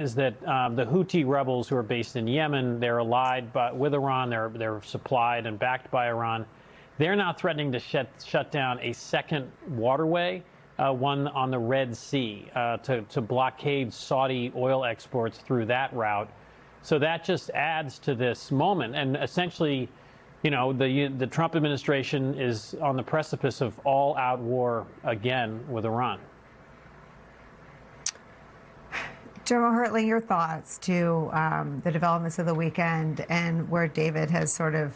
is that the Houthi rebels who are based in Yemen, they're allied with Iran, they're supplied and backed by Iran. They're now threatening to shut down a second waterway, one on the Red Sea, to blockade Saudi oil exports through that route. So that just adds to this moment. And essentially, you know, the Trump administration is on the precipice of all-out war again with Iran. General Hertling, your thoughts to the developments of the weekend and where David has sort of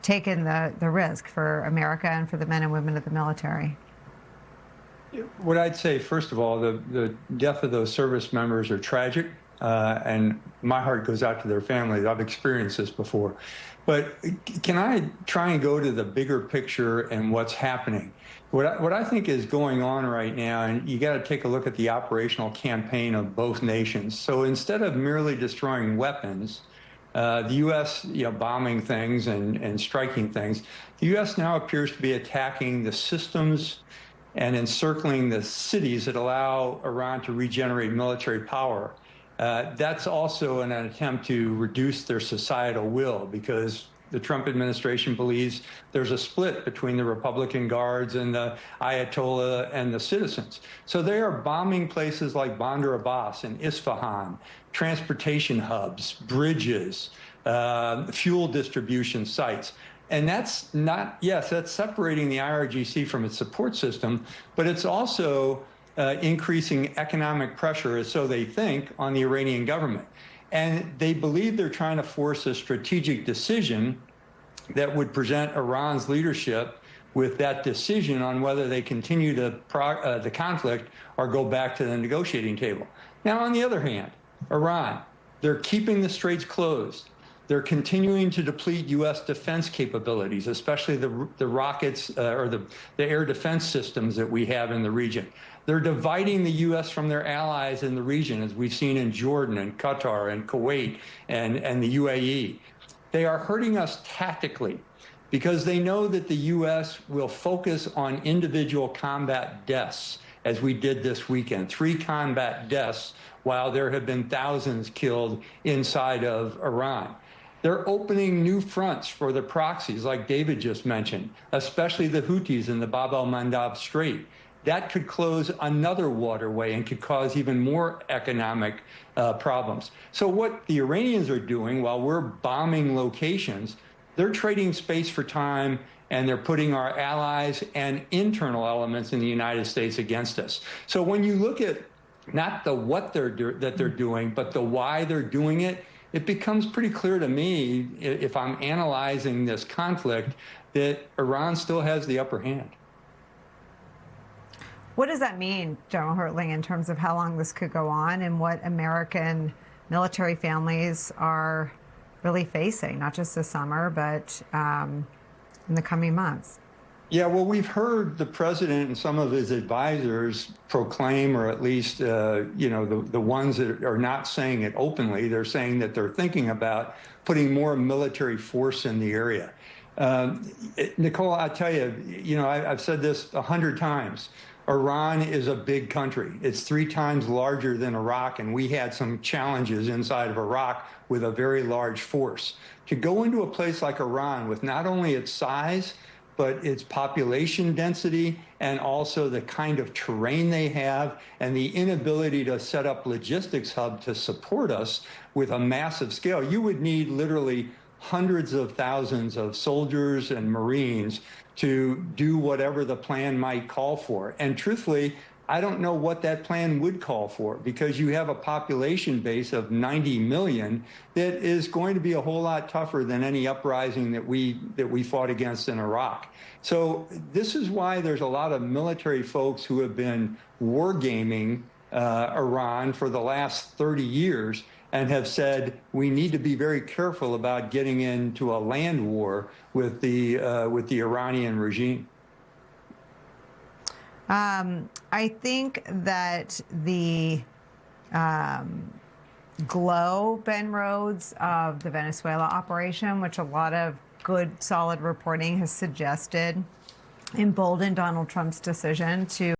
taken the risk for America and for the men and women of the military? What I'd say, first of all, the death of those service members are tragic, and my heart goes out to their families. I've experienced this before. But can I try and go to the bigger picture and what's happening? What I think is going on right now, and you got to take a look at the operational campaign of both nations. So instead of merely destroying weapons, the U.S. Bombing things and striking things, the U.S. now appears to be attacking the systems and encircling the cities that allow Iran to regenerate military power. That's also an attempt to reduce their societal will, because the Trump administration believes there's a split between the Republican guards and the Ayatollah and the citizens. So they are bombing places like Bandar Abbas and Isfahan, transportation hubs, bridges, fuel distribution sites. And that's not, yes, that's separating the IRGC from its support system, but it's also increasing economic pressure, so they think, on the Iranian government. And they believe they're trying to force a strategic decision that would present Iran's leadership with that decision on whether they continue the conflict or go back to the negotiating table. Now, on the other hand, Iran, they're keeping the straits closed. They're continuing to deplete U.S. defense capabilities, especially the rockets or the air defense systems that we have in the region. They're dividing the U.S. from their allies in the region, as we've seen in Jordan and Qatar and Kuwait and the UAE. They are hurting us tactically because they know that the U.S. will focus on individual combat deaths, as we did this weekend, 3 combat deaths, while there have been thousands killed inside of Iran. They're opening new fronts for the proxies, like David just mentioned, especially the Houthis in the Bab el-Mandab Strait. That could close another waterway and could cause even more economic problems. So what the Iranians are doing while we're bombing locations, they're trading space for time, and they're putting our allies and internal elements in the United States against us. So when you look at not the what they're doing, but the why they're doing it, it becomes pretty clear to me, if I'm analyzing this conflict, that Iran still has the upper hand. What does that mean, General Hertling, in terms of how long this could go on and what American military families are really facing, not just this summer, but in the coming months? Yeah, well, we've heard the president and some of his advisors proclaim, or at least, the ones that are not saying it openly, they're saying that they're thinking about putting more military force in the area. Nicole, I tell you, I've said this 100 times. Iran is a big country. It's 3 times larger than Iraq, and we had some challenges inside of Iraq with a very large force. To go into a place like Iran with not only its size, but its population density and also the kind of terrain they have and the inability to set up logistics hub to support us with a massive scale, you would need literally hundreds of thousands of soldiers and Marines to do whatever the plan might call for. And truthfully, I don't know what that plan would call for, because you have a population base of 90 million that is going to be a whole lot tougher than any uprising that we fought against in Iraq. So this is why there's a lot of military folks who have been wargaming Iran for the last 30 years and have said we need to be very careful about getting into a land war with the Iranian regime. I think that the glow, Ben Rhodes, of the Venezuela operation, which a lot of good, solid reporting has suggested, emboldened Donald Trump's decision to